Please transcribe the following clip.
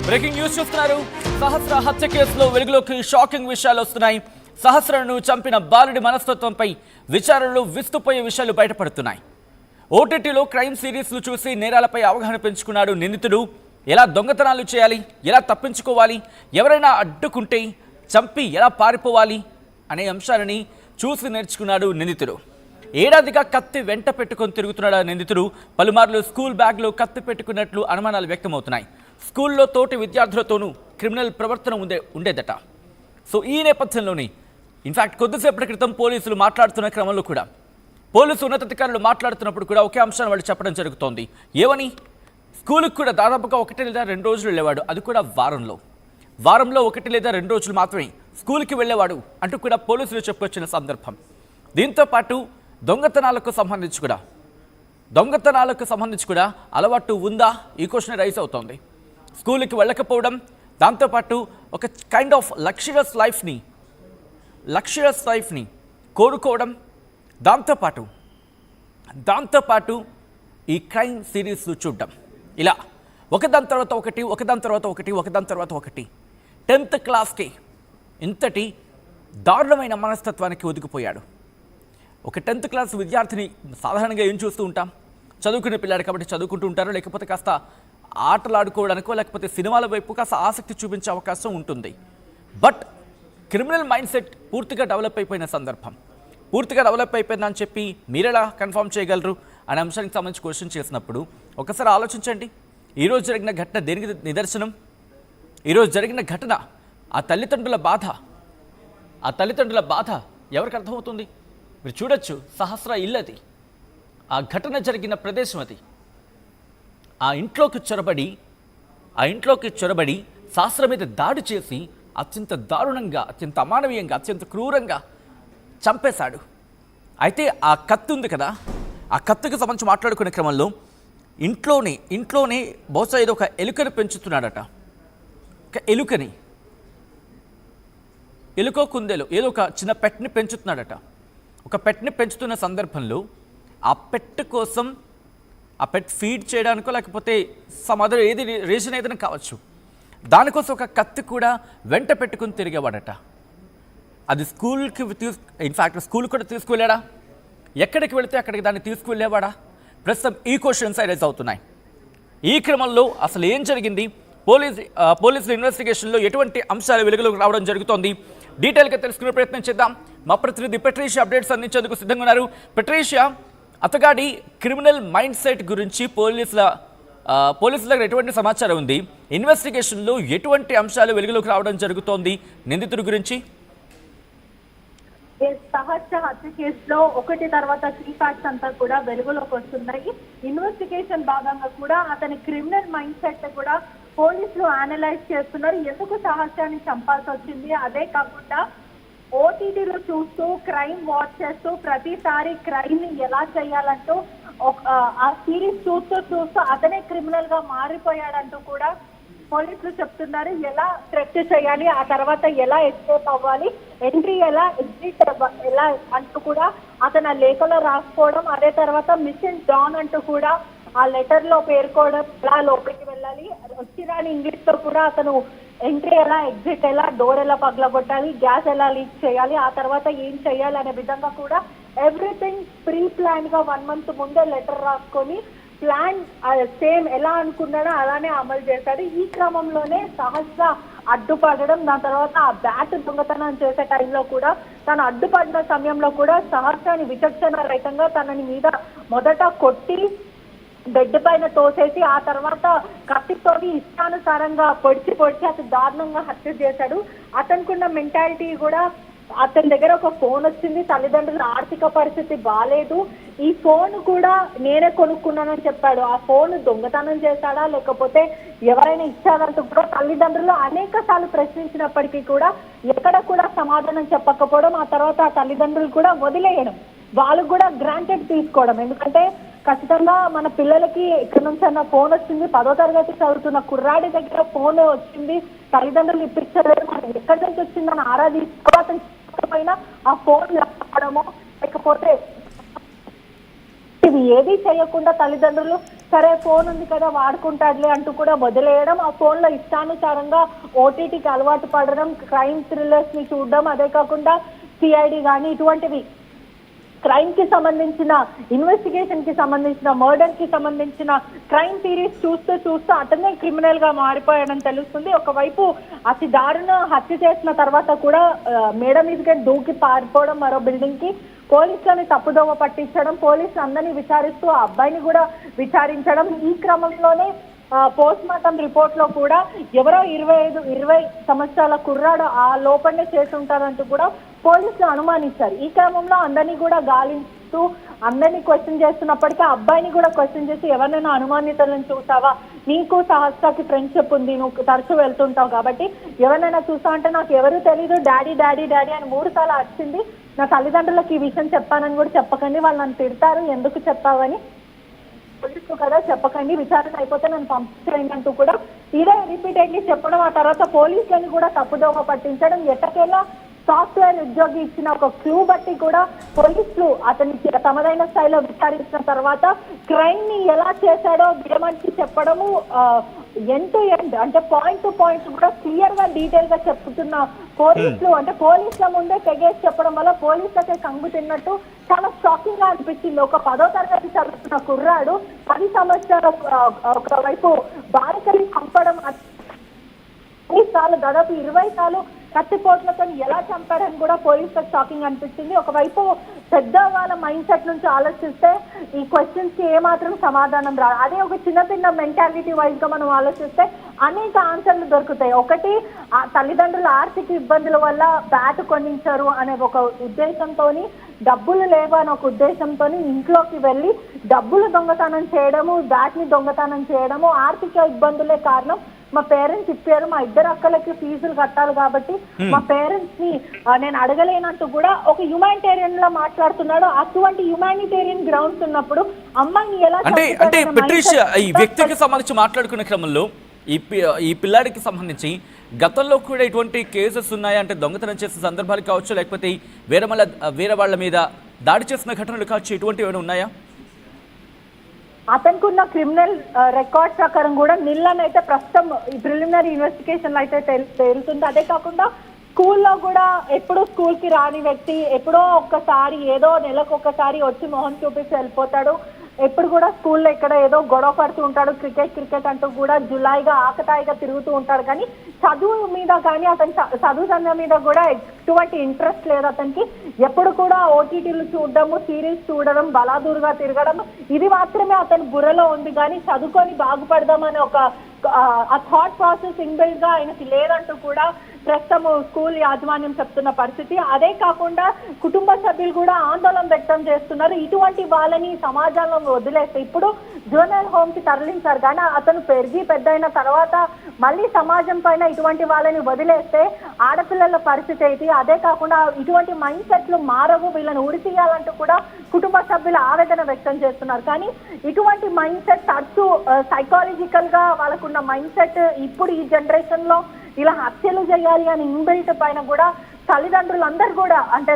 Breaking news చూస్తున్నారు. సహస్ర హత్య కేసులో వెలుగులోకి షాకింగ్ విషయాలు వస్తున్నాయి. సహస్రను చంపిన బాలుడి మనస్తత్వంపై విచారణలు విస్తుపోయే విషయాలు బయటపడుతున్నాయి. ఓటీటీలో క్రైమ్ సిరీస్లు చూసి నేరాలపై అవగాహన పెంచుకున్నాడు నిందితుడు. ఎలా దొంగతనాలు చేయాలి, ఎలా తప్పించుకోవాలి, ఎవరైనా అడ్డుకుంటే చంపి ఎలా పారిపోవాలి అనే అంశాలని చూసి నేర్చుకున్నాడు నిందితుడు. ఏడాదిగా కత్తి వెంట పెట్టుకొని తిరుగుతున్నాడు నిందితుడు. పలుమార్లు స్కూల్ బ్యాగ్లో కత్తి పెట్టుకున్నట్లు అనుమానాలు వ్యక్తమవుతున్నాయి. స్కూల్లో తోటి విద్యార్థులతోనూ క్రిమినల్ ప్రవర్తన ఉండేదట. సో ఈ నేపథ్యంలోనే ఇన్ఫ్యాక్ట్ కొద్దిసేపటి క్రితం పోలీసులు మాట్లాడుతున్న క్రమంలో కూడా పోలీసు ఉన్నతాధికారులు మాట్లాడుతున్నప్పుడు కూడా ఒకే అంశాన్ని వాళ్ళు చెప్పడం జరుగుతోంది. ఏమని? స్కూల్కి కూడా దాదాపుగా 1 లేదా 2 రోజులు వెళ్ళేవాడు, అది కూడా వారంలో 1 లేదా 2 రోజులు మాత్రమే స్కూల్కి వెళ్ళేవాడు అంటూ కూడా పోలీసులు చెప్పుకొచ్చిన సందర్భం. దీంతో పాటు దొంగతనాలకు సంబంధించి కూడా అలవాటు ఉందా, ఈ క్వశ్చన్ రైజ్ అవుతోంది. స్కూల్కి వెళ్ళకపోవడం, దాంతోపాటు ఒక కైండ్ ఆఫ్ లగ్జరియస్ లైఫ్ని కోరుకోవడం, దాంతోపాటు ఈ క్రైమ్ సిరీస్లు చూడడం, ఇలా ఒకదాని తర్వాత ఒకటి 10th క్లాస్కి ఇంతటి దారుణమైన మనస్తత్వానికి ఒదిగిపోయాడు. ఒక 10th క్లాస్ విద్యార్థిని సాధారణంగా ఏం చూస్తూ ఉంటాం? చదువుకునే పిల్లాడు కాబట్టి చదువుకుంటూ ఉంటారు, లేకపోతే కాస్త ఆటలాడుకోవడానికో లేకపోతే సినిమాల వైపు కాస్త ఆసక్తి చూపించే అవకాశం ఉంటుంది. బట్ క్రిమినల్ మైండ్ సెట్ పూర్తిగా డెవలప్ అయిపోయిందని చెప్పి మీరెలా కన్ఫర్మ్ చేయగలరు అనే అంశానికి సంబంధించి క్వశ్చన్ చేసినప్పుడు ఒకసారి ఆలోచించండి. ఈరోజు జరిగిన ఘటన దేనికి నిదర్శనం? ఈరోజు జరిగిన ఘటన ఆ తల్లిదండ్రుల బాధ ఎవరికి అర్థమవుతుంది? మీరు చూడొచ్చు, సహస్ర ఇల్లది, ఆ ఘటన జరిగిన ప్రదేశం అది. ఆ ఇంట్లోకి చొరబడి సహస్ర మీద దాడి చేసి అత్యంత దారుణంగా, అత్యంత అమానవీయంగా, అత్యంత క్రూరంగా చంపేశాడు. అయితే ఆ కత్తి ఉంది కదా, ఆ కత్తికి సంబంధించి మాట్లాడుకునే క్రమంలో ఇంట్లోనే బహుశా ఏదో ఒక ఎలుకని పెంచుతున్నాడట. ఒక ఎలుకో కుందేలు ఏదో ఒక చిన్న పెట్ని పెంచుతున్నాడట. ఒక పెట్ని పెంచుతున్న సందర్భంలో ఆ పెట్ కోసం, ఆ పెట్ ఫీడ్ చేయడానికో లేకపోతే సమ్ అదర్ ఏది రీజన్ ఏదైనా కావచ్చు, దానికోసం ఒక కత్తి కూడా వెంట పెట్టుకుని తిరిగేవాడట. అది ఇన్ఫ్యాక్ట్ స్కూల్ కూడా తీసుకువెళ్ళాడా? ఎక్కడికి వెళితే అక్కడికి దాన్ని తీసుకువెళ్ళేవాడా? ప్రస్తుతం ఈ క్వశ్చన్స్ రైజ్ అవుతున్నాయి. ఈ క్రమంలో అసలు ఏం జరిగింది? పోలీసుల ఇన్వెస్టిగేషన్లో ఎటువంటి అంశాలు వెలుగులోకి రావడం జరుగుతోంది? డీటెయిల్గా తెలుసుకునే ప్రయత్నం చేద్దాం. మా ప్రతినిధి పెట్రీషియా అప్డేట్స్ అందించేందుకు సిద్ధంగా ఉన్నారు. పెట్రీషియా, అతగాడి క్రిమినల్ మైండ్ సెట్ గురించి పోలీసుల దగ్గర ఎటువంటి సమాచారం ఉంది? ఇన్వెస్టిగేషన్లో ఎటువంటి అంశాలు వెలుగులోకి రావడం జరుగుతోంది నిందితుడి గురించి? సహస్ర హత్య కేసులో ఒకటి తర్వాత 3 ఫ్యాక్ట్స్ అంతా కూడా వెలుగులోకి వస్తున్నాయి. ఇన్వెస్టిగేషన్ భాగంగా కూడా అతని క్రిమినల్ మైండ్ సెట్ కూడా పోలీసులు అనలైజ్ చేస్తున్నారు. ఎందుకు సహస్రాన్ని చంపాల్సి వచ్చింది? అదే కాకుండా ఓటీటీలో చూస్తూ, క్రైమ్ వాచ్ చేస్తూ, ప్రతిసారి క్రైమ్ ని ఎలా చేయాలంటూ ఆ సిరీస్ చూస్తూ అతనే క్రిమినల్ గా మారిపోయాడంటూ కూడా పోలీసులు చెప్తున్నారు. ఎలా థ్రెట్ చేయాలి, ఆ తర్వాత ఎలా ఎస్కేప్ అవ్వాలి, ఎంట్రీ ఎలా, ఎగ్జిట్ ఎలా అంటూ కూడా అతను ఆ లేఖలో రాసుకోవడం, అదే తర్వాత మిస్సింగ్ డాన్ అంటూ కూడా ఆ లెటర్ లో పేర్కోవడం, ఎలా లోపలికి వెళ్ళాలి, వచ్చిరాని ఇంగ్లీష్ తో కూడా అతను ఎంట్రీ ఎలా, ఎగ్జిట్ ఎలా, డోర్ ఎలా పగలగొట్టాలి, గ్యాస్ ఎలా లీక్ చేయాలి, ఆ తర్వాత ఏం చేయాలి అనే విధంగా కూడా ఎవ్రీథింగ్ ప్రీ ప్లాన్ గా 1 month ముందే లెటర్ రాసుకొని ప్లాన్ సేమ్ ఎలా అనుకున్నాడో అలానే అమలు చేశాడు. ఈ క్రమంలోనే సహస్ర అడ్డుపడడం, దాని తర్వాత ఆ బ్యాట్ దొంగతనం చేసే టైంలో కూడా తను అడ్డుపడిన సమయంలో కూడా సహస్రాన్ని విచక్షణ రహితంగా తనని మీద మొదట కొట్టి బెడ్ పైన తోసేసి ఆ తర్వాత కత్తితోని ఇష్టానుసారంగా పొడిచి అతి దారుణంగా హత్య చేశాడు. అతనుకున్న మెంటాలిటీ కూడా, అతని దగ్గర ఒక ఫోన్ వచ్చింది, తల్లిదండ్రుల ఆర్థిక పరిస్థితి బాగాలేదు, ఈ ఫోన్ కూడా నేనే కొనుక్కున్నానని చెప్పాడు. ఆ ఫోన్ దొంగతనం చేశాడా లేకపోతే ఎవరైనా ఇచ్చారంటూ కూడా తల్లిదండ్రులు అనేక సార్లు ప్రశ్నించినప్పటికీ కూడా ఎక్కడ కూడా సమాధానం చెప్పకపోవడం, ఆ తర్వాత ఆ తల్లిదండ్రులు కూడా వదిలేయడం, వాళ్ళు కూడా గ్రాంటెడ్ తీసుకోవడం. ఎందుకంటే ఖచ్చితంగా మన పిల్లలకి ఇక్కడ నుంచి అన్న ఫోన్ వచ్చింది, 10వ తరగతి చదువుతున్న కుర్రాడి దగ్గర ఫోన్ వచ్చింది, తల్లిదండ్రులు ఇప్పించలేదు, మనం ఎక్కడి నుంచి వచ్చిందని ఆరాధించుకోవడం, ఆ ఫోన్ రావడమో లేకపోతే ఇది ఏది చేయకుండా తల్లిదండ్రులు సరే ఫోన్ ఉంది కదా వాడుకుంటాడులే అంటూ కూడా వదిలేయడం, ఆ ఫోన్ లో ఇష్టానుసారంగా ఓటీటీకి అలవాటు పడడం, క్రైమ్ థ్రిల్లర్స్ ని చూడడం, అదే కాకుండా సిఐడి కానీ ఇటువంటివి క్రైమ్ కి సంబంధించిన ఇన్వెస్టిగేషన్ కి సంబంధించిన మర్డర్ కి సంబంధించిన క్రైమ్ సిరీస్ చూస్తూ అతనే క్రిమినల్ గా మారిపోయాడని తెలుస్తుంది. ఒకవైపు అతి దారుణ హత్య చేసిన తర్వాత కూడా మేడ మీదకి దూకి పారిపోవడం, మరో బిల్డింగ్ కి పోలీసులని తప్పుదోవ పట్టించడం, పోలీసులు అందరినీ విచారిస్తూ ఆ అబ్బాయిని కూడా విచారించడం. ఈ క్రమంలోనే పోస్ట్ మార్టం రిపోర్ట్ లో కూడా ఎవరో 20 సంవత్సరాల కుర్రాడు ఆ లోపలనే చేసి ఉంటారంటూ కూడా పోలీసులు అనుమానించారు. ఈ క్రమంలో అందరినీ కూడా గాలిస్తూ అందరినీ క్వశ్చన్ చేస్తున్నప్పటికీ ఆ అబ్బాయిని కూడా క్వశ్చన్ చేసి ఎవరినైనా అనుమానితులను చూసావా, నీకు సహస్రాకి ఫ్రెండ్షిప్ ఉంది, నువ్వు తరచూ వెళ్తుంటావు కాబట్టి ఎవరినైనా చూసావు అంటే నాకు ఎవరు తెలీదు, డాడీ డాడీ డాడీ అని 3 సార్లు వచ్చింది. నా తల్లిదండ్రులకు ఈ విషయం చెప్పానని కూడా చెప్పకండి, వాళ్ళు నన్ను తిడతారు, ఎందుకు చెప్పావని పోలీసు కదా చెప్పకండి, విచారణ అయిపోతే నన్ను పంపించేయండి అంటూ కూడా ఇదే రిపీటెడ్లీ చెప్పడం, ఆ తర్వాత పోలీసులను కూడా తప్పుదోవ పట్టించడం, ఎట్టకేలా సాఫ్ట్వేర్ ఉద్యోగి ఇచ్చిన ఒక క్లూ బట్టి కూడా పోలీసులు అతనికి తమదైన స్థాయిలో విచారించిన తర్వాత క్రైమ్ ని ఎలా చేశాడో విడమర్చి చెప్పడము, ఎండ్ టు ఎండ్ అంటే పాయింట్ టు పాయింట్ కూడా క్లియర్ గా డీటెయిల్ గా చెప్తున్న పోలీసులు, అంటే పోలీసుల ముందే తెగేసి చెప్పడం వల్ల పోలీసులకే కంగు తిన్నట్టు చాలా షాకింగ్ గా అనిపించింది. ఒక 10వ తరగతి చదువుతున్న కుర్రాడు 10 సంవత్సరాల ఒకవైపు బాలికల్ని చంపడం, సార్లు దాదాపు 20 సార్లు కత్తిపోట్లతో ఎలా చంపారని కూడా పోలీసులకు షాకింగ్ అనిపించింది. ఒకవైపు పెద్దవాళ్ళ మైండ్ సెట్ నుంచి ఆలోచిస్తే ఈ క్వశ్చన్స్ కి ఏమాత్రం సమాధానం రాదు. అదే ఒక చిన్న మెంటాలిటీ వైజ్ గా మనం ఆలోచిస్తే అనేక ఆన్సర్లు దొరుకుతాయి. ఒకటి ఆ తల్లిదండ్రుల ఆర్థిక ఇబ్బందుల వల్ల బ్యాట్ కొనించారు అనే ఒక ఉద్దేశంతో, డబ్బులు లేవు అనే ఒక ఉద్దేశంతో ఇంట్లోకి వెళ్ళి డబ్బులు దొంగతనం చేయడము, బ్యాట్ ని దొంగతనం చేయడము, ఆర్థిక ఇబ్బందులే కారణం, మా పేరెంట్స్ ఇప్పారు, మా 2 అక్కలకి ఫీజులు కట్టాలి కాబట్టి మా పేరెంట్స్ ని నేను అడగలేనంటూ కూడా ఒక హ్యూమానిటేరియన్ లా మాట్లాడుతున్నాడు. అటువంటి హ్యూమానిటేరియన్ గ్రౌండ్స్ ఉన్నప్పుడు అమ్మాయిని ఎలా అంటే పెట్రిషియా ఈ వ్యక్తికి సంబంధించి మాట్లాడుకునే క్రమంలో ఈ పిల్లాడికి సంబంధించి గతంలో కూడా ఇటువంటి కేసెస్ ఉన్నాయా, అంటే దొంగతనం చేసిన సందర్భాలు కావచ్చు, లేకపోతే వేరే వాళ్ళ మీద దాడి చేసిన ఘటనలు కావచ్చు, ఇటువంటివి ఏమైనా ఉన్నాయా? అతనికి ఉన్న క్రిమినల్ రికార్డ్ ప్రకారం కూడా నిన్ననైతే ప్రస్తుతం ఈ ప్రిలిమినరీ ఇన్వెస్టిగేషన్ అయితే తేలుతుంది. అదే కాకుండా స్కూల్లో కూడా ఎప్పుడూ స్కూల్ కి రాని వ్యక్తి, ఎప్పుడో ఒక్కసారి ఏదో నెలకు ఒక్కసారి వచ్చి మొహం చూపించి వెళ్ళిపోతాడు. ఎప్పుడు కూడా స్కూల్లో ఇక్కడ ఏదో గొడవ పడుతూ ఉంటాడు, క్రికెట్ అంటూ కూడా జులాయిగా ఆకతాయిగా తిరుగుతూ ఉంటాడు. కానీ చదువు మీద కానీ అతని చదువు సంఘం మీద కూడా ఎటువంటి ఇంట్రెస్ట్ లేదు అతనికి. ఎప్పుడు కూడా ఓటీటీలు చూడడము, సిరీస్ చూడడం, బలాదూరుగా తిరగడం, ఇది మాత్రమే అతని బుర్రలో ఉంది. కానీ చదువుకొని బాగుపడదామని ఒక ఆ థాట్ ప్రాసెస్ ఇన్బిల్డ్ గా ఆయనకి లేదంటూ కూడా ప్రస్తుతం స్కూల్ యాజమాన్యం చెప్తున్న పరిస్థితి. అదే కాకుండా కుటుంబ సభ్యులు కూడా ఆందోళన వ్యక్తం చేస్తున్నారు. ఇటువంటి వాళ్ళని సమాజంలో వదిలేస్తే ఇప్పుడు జూనియర్ హోమ్ కి తరలించారు, కానీ అతను పెరిగి పెద్దయిన తర్వాత మళ్ళీ సమాజం పైన ఇటువంటి వాళ్ళని వదిలేస్తే ఆడపిల్లల పరిస్థితి ఏంటి? అదే కాకుండా ఇటువంటి మైండ్ సెట్లు మారవు, వీళ్ళని ఉరి తీయాలంటూ కూడా కుటుంబ సభ్యులు ఆవేదన వ్యక్తం చేస్తున్నారు. కానీ ఇటువంటి మైండ్ సెట్ తరచు సైకాలజికల్ గా వాళ్ళకున్న మైండ్ సెట్ ఇప్పుడు ఈ జనరేషన్ లో ఇలా హత్యలు చేయాలి అని ఇన్బిల్ట్ పైన కూడా తల్లిదండ్రులందరూ కూడా అంటే